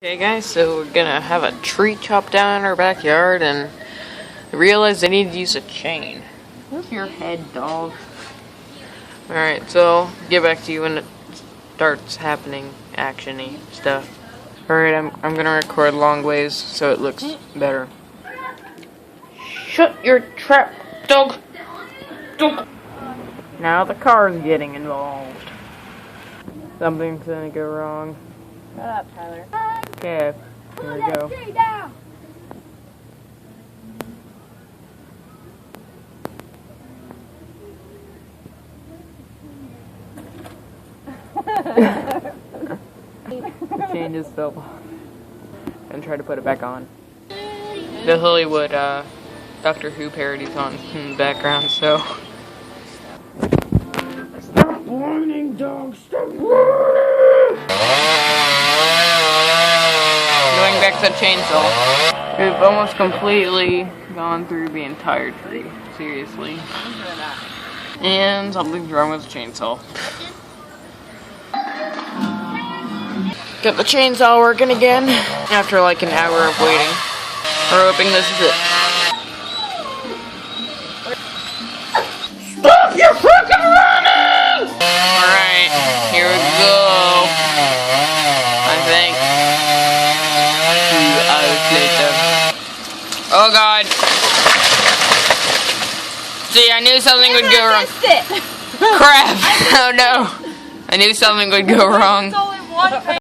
Okay guys, so we're gonna have a tree chopped down in our backyard, and I realized I need to use a chain. Where's your head, dog? Alright, so I'll get back to you when it starts happening, action-y stuff. Alright, I'm gonna record long ways so it looks better. Shut your trap, dog! Dog! Now the car's getting involved. Something's gonna go wrong. Shut up, Tyler. Okay, here we go. The chain just fell off. And try to put it back on. The Hollywood Doctor Who parody's on in the background, so. Stop whining, dog! Stop whining! Going back to the chainsaw. We've almost completely gone through the entire tree. Seriously. And something's wrong with the chainsaw. Got the chainsaw working again after like an hour of waiting. We're hoping this is it. Stop your fucking running! Alright, here we go. I think 2 hours later. Oh god. See, I knew something would go wrong. Crap! Oh no. I knew something would go wrong.